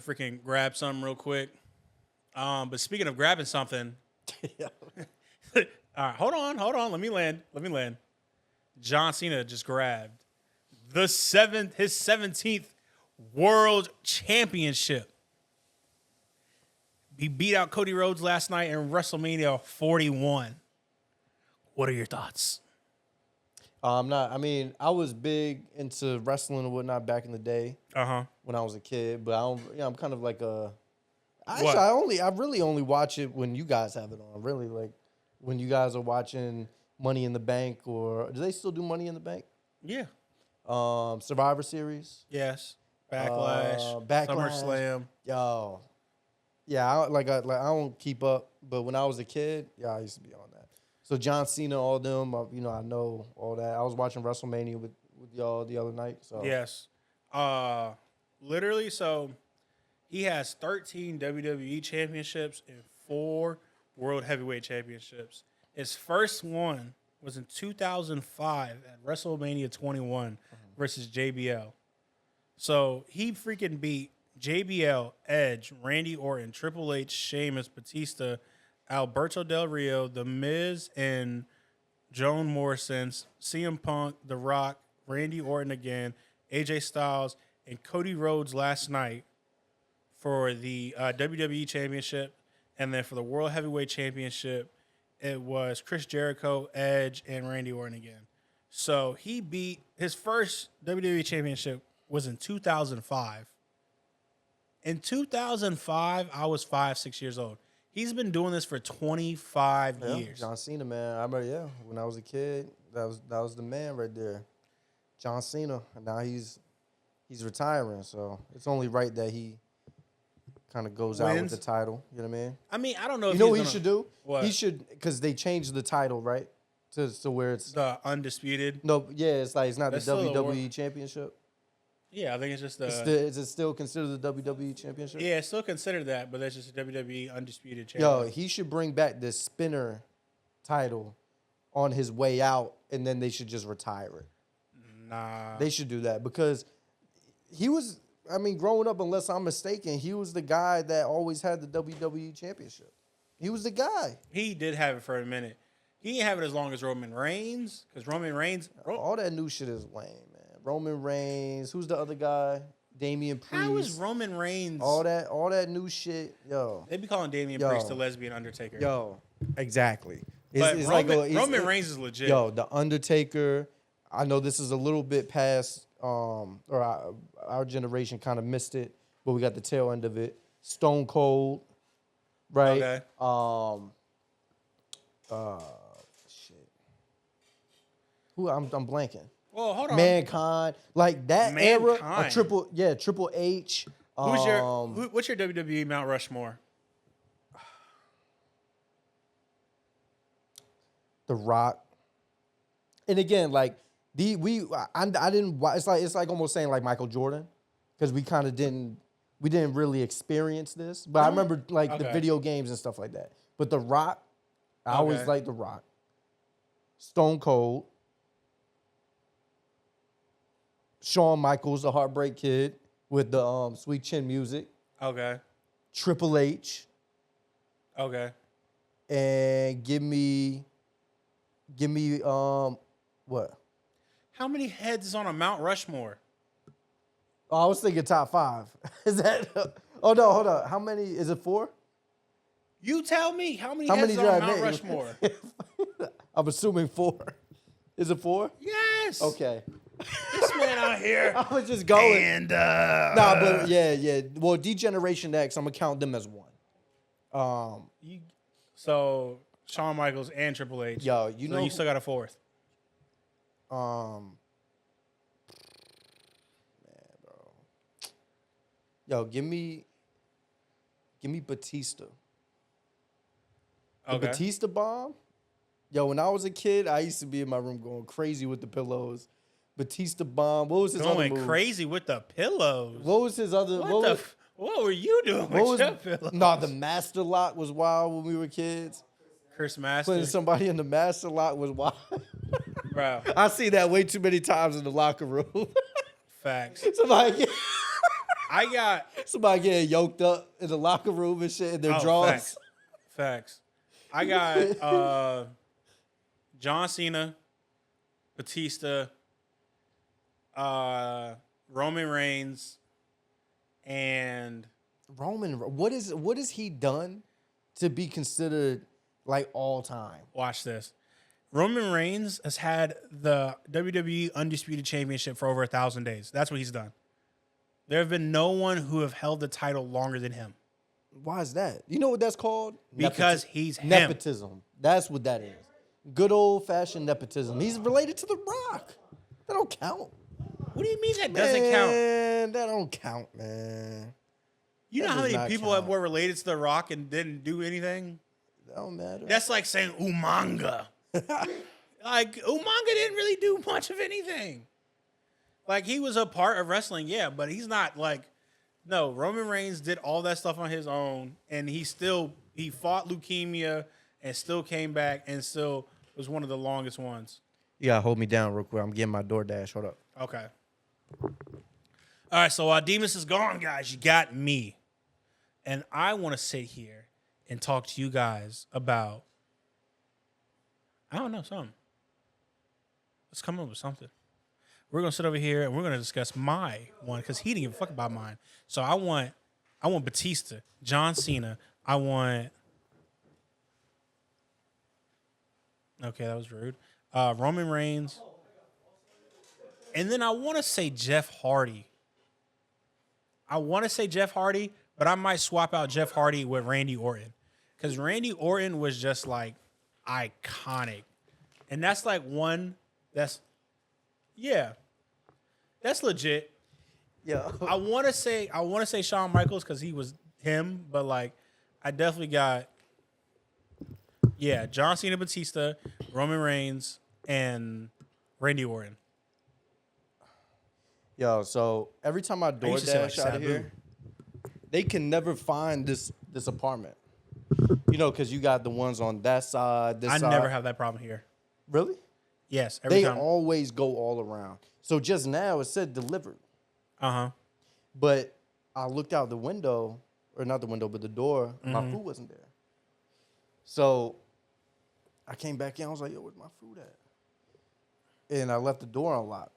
freaking grab something real quick. But speaking of grabbing something, all right, hold on. Let me land. John Cena just grabbed his 17th World Championship. He beat out Cody Rhodes last night in WrestleMania 41. What are your thoughts? I was big into wrestling and whatnot back in the day. When I was a kid, but I'm kind of like a. Actually, I really only watch it when you guys have it on. Really, like when you guys are watching Money in the Bank, or do they still do Money in the Bank? Yeah. Survivor Series. Yes. Backlash. SummerSlam. Yo. Yeah, I don't keep up, but when I was a kid, yeah, I used to be on that. So John Cena, all them, I know all that. I was watching WrestleMania with y'all the other night. So yes, literally. So he has 13 WWE championships and 4 World Heavyweight Championships. His first one was in 2005 at WrestleMania 21 versus JBL. So he freaking beat JBL, Edge, Randy Orton, Triple H, Sheamus, Batista, Alberto Del Rio, The Miz, and Joan Morrison, CM Punk, The Rock, Randy Orton again, AJ Styles, and Cody Rhodes last night for the WWE Championship. And then for the World Heavyweight Championship, it was Chris Jericho, Edge, and Randy Orton again. So he beat his first WWE Championship was in 2005. In 2005, I was 5-6 years old. He's been doing this for 25 years. John Cena, man. I remember, when I was a kid, that was the man right there. John Cena. And now he's retiring, so it's only right that he kind of goes out with the title. You know what I mean? I mean, I don't know. You know what he should do? What? He should, because they changed the title, right? To where it's the undisputed. No, yeah, it's like it's not That's the still WWE Championship. Yeah, I think it's just the. Is it still considered the WWE Championship? Yeah, it's still considered that, but that's just a WWE undisputed champion. Yo, he should bring back this spinner title on his way out, and then they should just retire it. Nah. They should do that because he was, growing up, unless I'm mistaken, he was the guy that always had the WWE Championship. He was the guy. He did have it for a minute. He didn't have it as long as Roman Reigns, because Roman Reigns... All that new shit is lame, man. Roman Reigns. Who's the other guy? Damian Priest. How is Roman Reigns... All that new shit, yo. They be calling Damian Priest the lesbian Undertaker. Yo, exactly. But Roman Reigns is legit. Yo, the Undertaker. I know this is a little bit past, or our generation kind of missed it, but we got the tail end of it. Stone Cold, right? Okay. Shit. Who I'm blanking. Well, hold on. Mankind, like that era of Triple H. What's your WWE Mount Rushmore? The Rock. And again, like I didn't. It's like almost saying like Michael Jordan, because we kind of didn't really experience this. But I remember like the video games and stuff like that. But The Rock, I always liked The Rock. Stone Cold. Shawn Michaels, the Heartbreak Kid, with the Sweet Chin Music. Okay. Triple H. Okay. And give me what? How many heads is on a Mount Rushmore? Oh, I was thinking top 5. Is that? Oh no, hold on. How many? Is it 4? You tell me. How many heads is on Mount Rushmore? I'm assuming 4. Is it 4? Yes. Okay. This man out here. I was just going. And but yeah. Well, D-Generation X, I'm gonna count them as 1. So Shawn Michaels and Triple H. Yo, you know you still got a 4th. Man, bro. Yo, give me Batista. The Batista bomb. Yo, when I was a kid, I used to be in my room going crazy with the pillows. Batista bomb. What was his other move? Going crazy with the pillows. What was his other? What were you doing with your pillows? No, the Master Lock was wild when we were kids. Chris Master. Putting somebody in the Master Lock was wild. Bro. I see that way too many times in the locker room. Facts. Somebody I got Somebody getting yoked up in the locker room and shit in their drawers. Facts. I got John Cena, Batista, Roman Reigns, and Roman, what is he done to be considered like all time? watch this. Roman Reigns has had the WWE Undisputed Championship for over 1,000 days. That's what he's done. There have been no one who have held the title longer than him. Why is that? You know what that's called? Because he's him. Nepotism. That's what that is. Good old fashioned nepotism. He's related to The Rock. That don't count. What do you mean that doesn't count? Man, that don't count, man. You know That how does many not people count. were related to The Rock and didn't do anything? That don't matter. That's like saying Umanga. Like, Umanga didn't really do much of anything. Like, he was a part of wrestling, yeah, but he's not like, no, Roman Reigns did all that stuff on his own, and he fought leukemia and still came back and still was one of the longest ones. You gotta hold me down real quick. I'm getting my DoorDash. Hold up. Okay. All right, so while Demas is gone, guys, you got me. And I want to sit here and talk to you guys about, I don't know, something. Let's come up with something. We're going to sit over here and we're going to discuss my one because he didn't give a fuck about mine. So I want Batista, John Cena. I want, okay, that was rude. Roman Reigns. And then I want to say Jeff Hardy. But I might swap out Jeff Hardy with Randy Orton. Because Randy Orton was just like iconic. And that's like one that's, yeah, that's legit. Yeah. I want to say Shawn Michaels because he was him, but like I definitely got, yeah, John Cena, Batista, Roman Reigns, and Randy Orton. Yo, so every time I used to say, DoorDash like, out of Sabu. here, they can never find this apartment. You know, because you got the ones on that side, this I side. never have that problem here. Really? Yes, every They time. always go all around. So just now it said delivered. Uh-huh. But I looked out the window, or not the window, but the door. My food wasn't there. So I came back in. I was like, yo, where's my food at? And I left the door unlocked.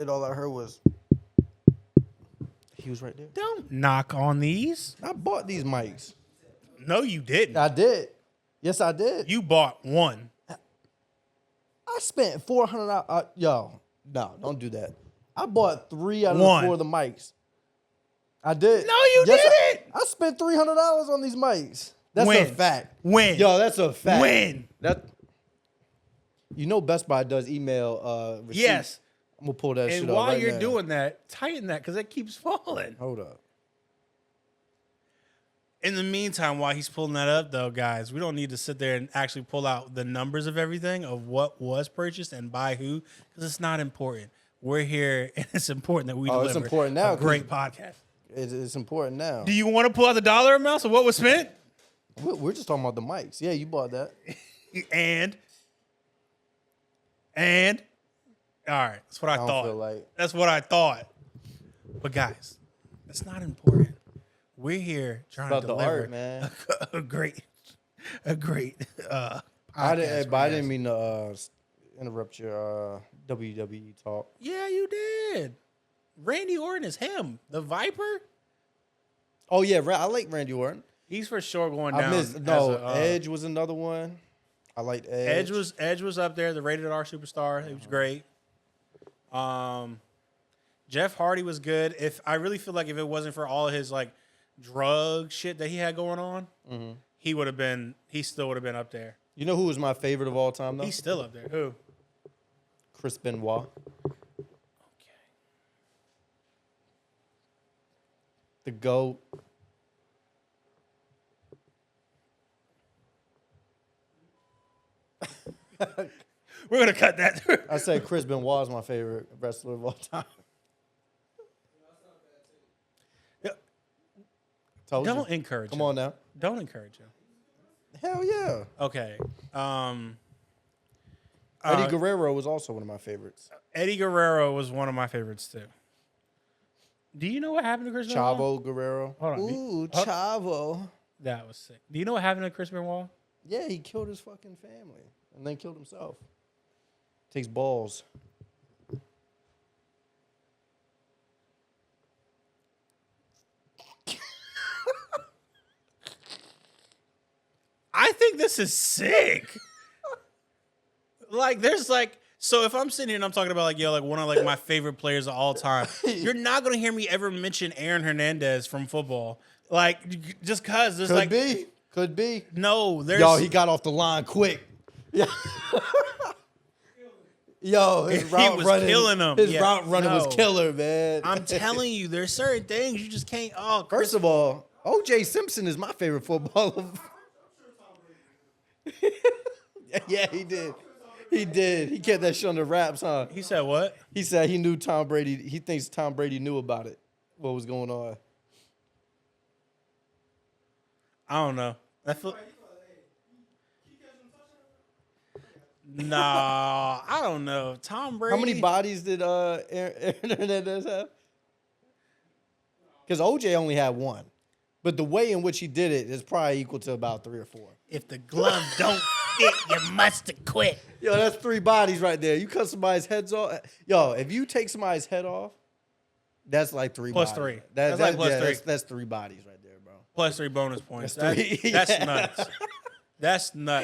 And all I heard was, he was right there. Don't knock on these. I bought these mics. No, you didn't. I did. Yes, I did. You bought one. I spent $400. Yo, no, don't do that. I bought 3 out of One. the 4 of the mics. I did. No, you didn't. I spent $300 on these mics. That's When? a fact. When? Yo, that's a fact. When? That. You know, Best Buy does email. Receipts. Yes. I'm gonna pull that shit And up while right you're now. doing that, tighten that because it keeps falling. Hold up. In the meantime, while he's pulling that up, though, guys, we don't need to sit there and actually pull out the numbers of everything of what was purchased and by who because it's not important. We're here, and it's important that we Oh, deliver it's important now, a great podcast. It's important now. Do you want to pull out the dollar amounts of what was spent? We're just talking about the mics. Yeah, you bought that. And all right, that's what I don't thought. feel like- That's what I thought. But guys, that's not important. We're here trying About to the deliver art, man. a great podcast. I didn't for you guys. mean to interrupt your WWE talk. Yeah, you did. Randy Orton is him, the Viper. Oh yeah, I like Randy Orton. He's for sure going I down. missed Edge was another one. I liked Edge. Edge was up there, the rated R superstar. It was great. Jeff Hardy was good. If I really feel like if it wasn't for all of his like drug shit that he had going on, he still would have been up there. You know who was my favorite of all time though? He's still up there. Who? Chris Benoit. Okay. The GOAT. We're gonna cut that. I said Chris Benoit is my favorite wrestler of all time. Told you. Don't encourage Come him. on now. Don't encourage him. Hell yeah. Okay. Eddie Guerrero was also one of my favorites. Eddie Guerrero was one of my favorites too. Do you know what happened to Chris Benoit? Chavo Guerrero. Hold on. Ooh, Chavo. That was sick. Do you know what happened to Chris Benoit? Yeah, he killed his fucking family and then killed himself. Takes balls. I think this is sick. Like, there's like, so if I'm sitting here and I'm talking about like, yo, like one of like my favorite players of all time, you're not gonna hear me ever mention Aaron Hernandez from football. Like, just cause there's Could be. No, there's Yo, he got off the line quick. Yeah. Yo, his route was running, killing him. His Yeah, route running was no. killer, man. I'm telling you, there's certain things you just can't. Oh, First of all, O.J. Simpson is my favorite footballer. Yeah, he did. He did. He kept that shit on the wraps, huh? he said what? He said he knew Tom Brady. He thinks Tom Brady knew about it. What was going on? I don't know. Nah, I don't know. Tom Brady. How many bodies did Aaron Hernandez have? Because OJ only had one. But the way in which he did it is probably equal to about 3 or 4. If the glove don't fit, you must have quit. Yo, that's 3 bodies right there. You cut somebody's heads off. Yo, if you take somebody's head off, that's like 3 Plus bodies. 3. That's like plus 3. That's 3 bodies right there, bro. Plus 3 bonus points. That's 3. That's Yeah. nuts. That's nuts.